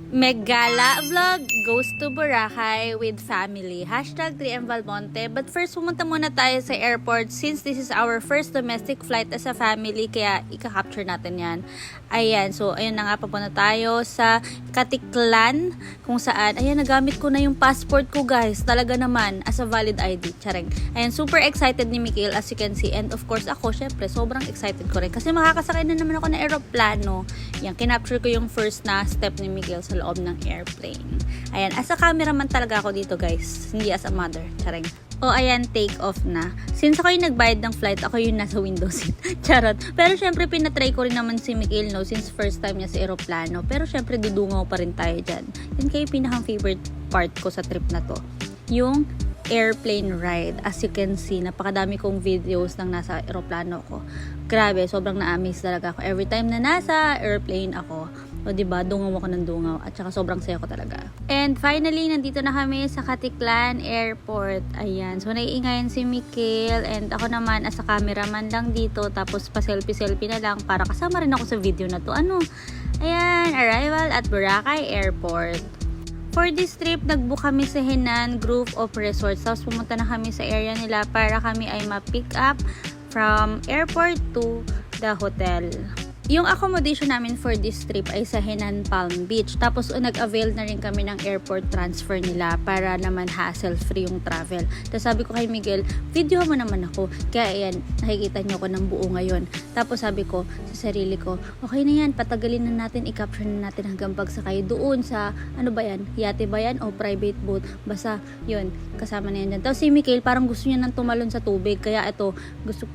Megala vlog goes to Boracay with family. Hashtag 3M Valmonte. But first, pumunta muna tayo sa airport since this is our first domestic flight as a family. Kaya ika-capture natin yan. Ayan. So, ayun na nga. Papunta tayo sa Katiklan. Kung saan, ayan, nagamit ko na yung passport ko, guys. Talaga naman. As a valid ID. Chareng. Ayan, super excited ni Mikhail as you can see. And of course, ako, syempre, sobrang excited ko rin. Kasi makakasakay na naman ako ng aeroplano. Yan, kinapture ko yung first na step ni Mikhail sa loob ng airplane. Ayan, as a cameraman talaga ako dito, guys. Hindi as a mother. Chareng. O, ayan, take off na. Since ako yung nagbayad ng flight, ako yung nasa window seat. Charot. Pero syempre, pinatry ko rin naman si Mikhail, no, since first time niya sa aeroplano. Pero syempre, dudungaw pa rin tayo dyan. Yun kayo pinakang favorite part ko sa trip na to. Yung airplane ride. As you can see, napakadami kong videos ng nasa aeroplano ko. Grabe, sobrang na-amaze talaga ako. Every time na nasa airplane ako, o diba, dungaw ako ng dungaw. At saka sobrang saya ko talaga. And finally, nandito na kami sa Katiklan Airport. Ayan. So, naiingayan si Mikhail. And ako naman, as a cameraman lang dito. Tapos, pa-selfie-selfie na lang para kasama rin ako sa video na to. Ano? Ayan. Arrival at Boracay Airport. For this trip, nag-book kami sa Henan Group of Resorts. Tapos, pumunta na kami sa area nila para kami ay ma-pick up from airport to the hotel. Yung accommodation namin for this trip ay sa Henan Palm Beach. Tapos nag-avail na rin kami ng airport transfer nila para naman hassle-free yung travel. Tapos sabi ko kay Miguel, video mo naman ako. Kaya ayan, nakikita niyo ako ng buo ngayon. Tapos sabi ko sa sarili ko, okay na yan, patagalin na natin, i-capture na natin hanggang pagsakay doon sa, ano ba yan, yate ba yan o private boat. Basta yun, kasama na yan dyan. Tapos si Miguel parang gusto niya nang tumalon sa tubig. Kaya ito,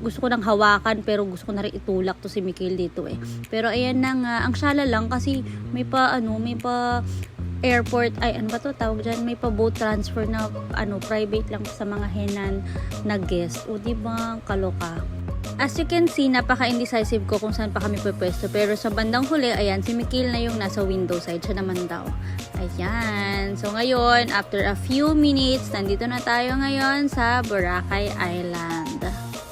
gusto ko nang hawakan pero gusto ko na rin itulak to si Miguel dito eh. Pero ayan na nga, ang syala lang kasi may pa airport, ay ano ba to tawag dyan, may pa boat transfer na private lang sa mga Henan na guest. O diba, kaloka. As you can see, napaka-indecisive ko kung saan pa kami pupwesto. Pero sa bandang huli, ayan, si Mikhail na yung nasa window side. Siya naman daw. Ayan. So ngayon, after a few minutes, nandito na tayo ngayon sa Boracay Island.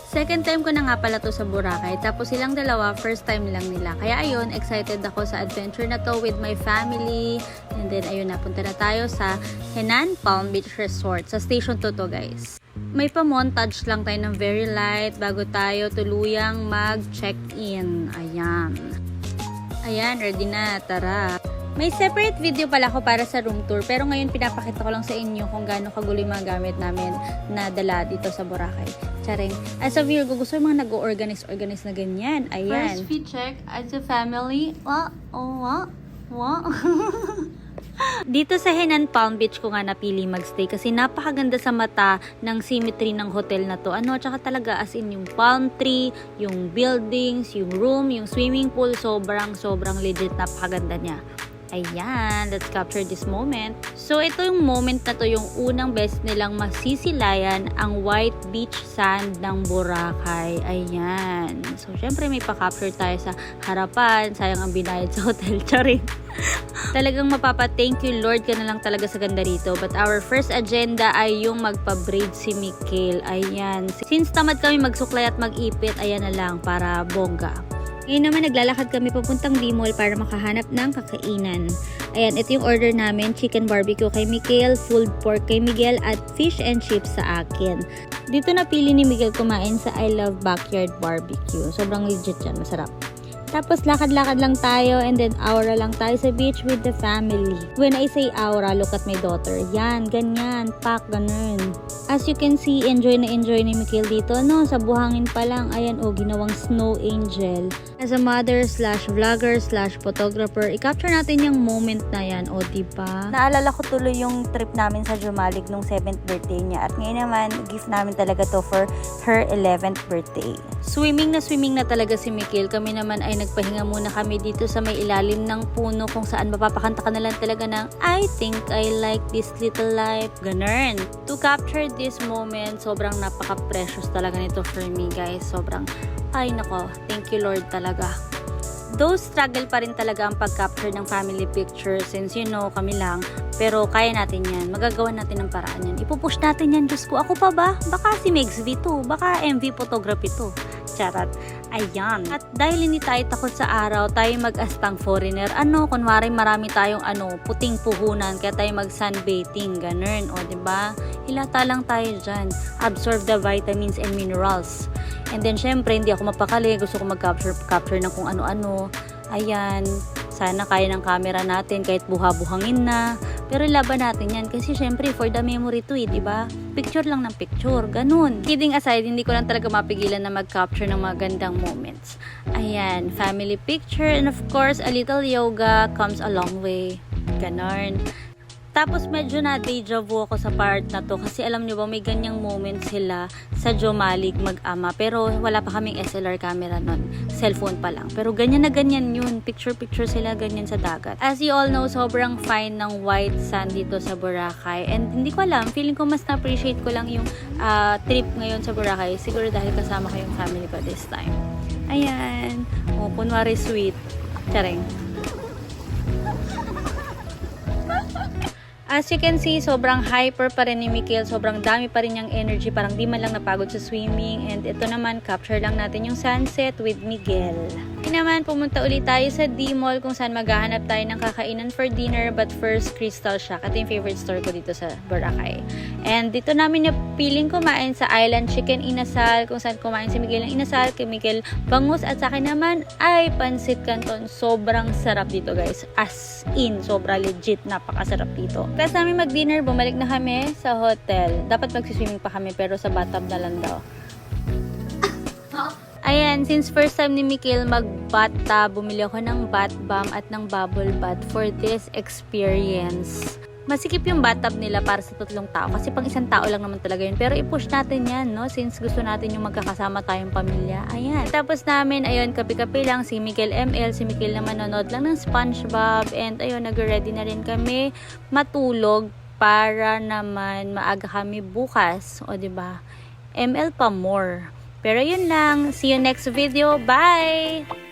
Second time ko na nga pala to sa Boracay. Tapos silang dalawa, first time lang nila. Kaya ayun, excited ako sa adventure na to with my family. And then ayun, napunta na tayo sa Henan Palm Beach Resort. Sa station to guys. May pa-montage lang tayo ng very light bago tayo tuluyang mag-check-in. Ayan. Ayan, ready na. Tara. May separate video pala ako para sa room tour. Pero ngayon pinapakita ko lang sa inyo kung gaano kagulo yung mga gamit namin na dala dito sa Boracay. Charing. As a Virgo, gusto yung mga nag-organize na ganyan. Ayan. First, we check as a family. What? Dito sa Henan Palm Beach ko nga napili magstay kasi napakaganda sa mata ng symmetry ng hotel na to. At saka talaga as in yung palm tree, yung buildings, yung room, yung swimming pool, sobrang legit, napakaganda niya. Ayan, let's capture this moment. So, ito yung moment na to, yung unang beses nilang masisilayan ang white beach sand ng Boracay. Ayan. So, syempre may pa-capture tayo sa harapan. Sayang ang binayad sa hotel. Charing. Talagang mapapa-thank you Lord ka na lang talaga sa ganda rito. But our first agenda ay yung magpa-braid si Mikhail. Ayan. Since tamad kami magsuklay at mag-ipit, ayan na lang para bongga. Ngayon naman naglalakad kami papuntang D-Mall para makahanap ng kakainan. Ayan, ito yung order namin. Chicken barbecue kay Mikhail, pulled pork kay Miguel, at fish and chips sa akin. Dito napili ni Miguel kumain sa I Love Backyard Barbecue. Sobrang legit yan, masarap. Tapos lakad-lakad lang tayo and then aura lang tayo sa beach with the family. When I say aura, look at my daughter. Yan, ganyan, pack, ganun. As you can see, enjoy na enjoy ni Mikhail dito, no? Sa buhangin pa lang, ayan, ginawang snow angel. As a mother / vlogger / photographer, i-capture natin yung moment na yan, o diba? Naalala ko tuloy yung trip namin sa Jumalig nung 7th birthday niya. At ngayon naman, gift namin talaga to for her 11th birthday. Swimming na talaga si Mikhail. Kami naman ay nagpahinga muna kami dito sa may ilalim ng puno kung saan mapapakanta ka na lang talaga ng I think I like this little life. Ganun. To capture this moment, sobrang napaka-precious talaga nito for me, guys. Sobrang, ay nako, thank you Lord talaga. Though struggle pa rin talaga ang pag-capture ng family picture since you know, kami lang. Pero kaya natin yan. Magagawa natin ng paraan yan. Ipupush natin yan. Diyos ko, ako pa ba? Baka si Megs V to. Baka MV photography to. Charot. Ayan. At dahil hindi tayo takot sa araw, tayo mag-astang foreigner. Kunwari marami tayong puting puhunan, kaya tayo mag-sunbathing, ganun. O, diba? Hilata lang tayo dyan. Absorb the vitamins and minerals. And then, syempre, hindi ako mapakali. Gusto ko mag-capture ng kung ano-ano. Ayan. Sana kaya ng camera natin kahit buha-buhangin na. Pero laban natin yan kasi syempre for the memory to diba? Picture lang ng picture, ganun. Kidding aside, hindi ko lang talaga mapigilan na mag-capture ng mga gandang moments. Ayan, family picture and of course, a little yoga comes a long way. Ganon. Tapos medyo na deja vu ako sa part na to kasi alam nyo ba may ganyang moment sila sa Jomalig mag-ama pero wala pa kaming SLR camera nun, cellphone pa lang, pero ganyan na ganyan yun, picture sila ganyan sa dagat. As you all know, sobrang fine ng white sand dito sa Boracay and hindi ko alam, feeling ko mas na-appreciate ko lang yung trip ngayon sa Boracay, siguro dahil kasama ko yung family ko this time. Ayan, kunwari sweet, charing. As you can see, sobrang hyper pa rin ni Mikhail. Sobrang dami pa rin niyang energy. Parang di man lang napagod sa swimming. And ito naman, capture lang natin yung sunset with Miguel. Hindi naman, pumunta ulit tayo sa D-Mall kung saan maghahanap tayo ng kakainan for dinner. But first, Crystal Shack. Ito yung favorite store ko dito sa Boracay. And dito namin napiling kumain sa Island Chicken Inasal. Kung saan kumain si Miguel ng Inasal, kay Miguel bangus. At sa akin naman ay Pansit Canton. Sobrang sarap dito guys. As in, sobra legit. Napakasarap dito. Tapos namin mag-dinner, bumalik na kami sa hotel. Dapat magsiswimming pa kami pero sa bathtub na lang daw. Ayan, since first time ni Mikhail mag-bathtub, bumili ako ng bath bomb at ng bubble bath for this experience. Masikip yung bathtub nila para sa 3 tao kasi pang 1 tao lang naman talaga yun. Pero i-push natin yan, no? Since gusto natin yung magkakasama tayong pamilya. Ayan. Tapos namin, ayun, kape-kape lang. Si Mikhail ML, si Mikhail naman nanonood lang ng SpongeBob. And ayun, nag-ready na rin kami matulog para naman maaga kami bukas. O, diba? ML pa more. Pero yun lang. See you next video. Bye!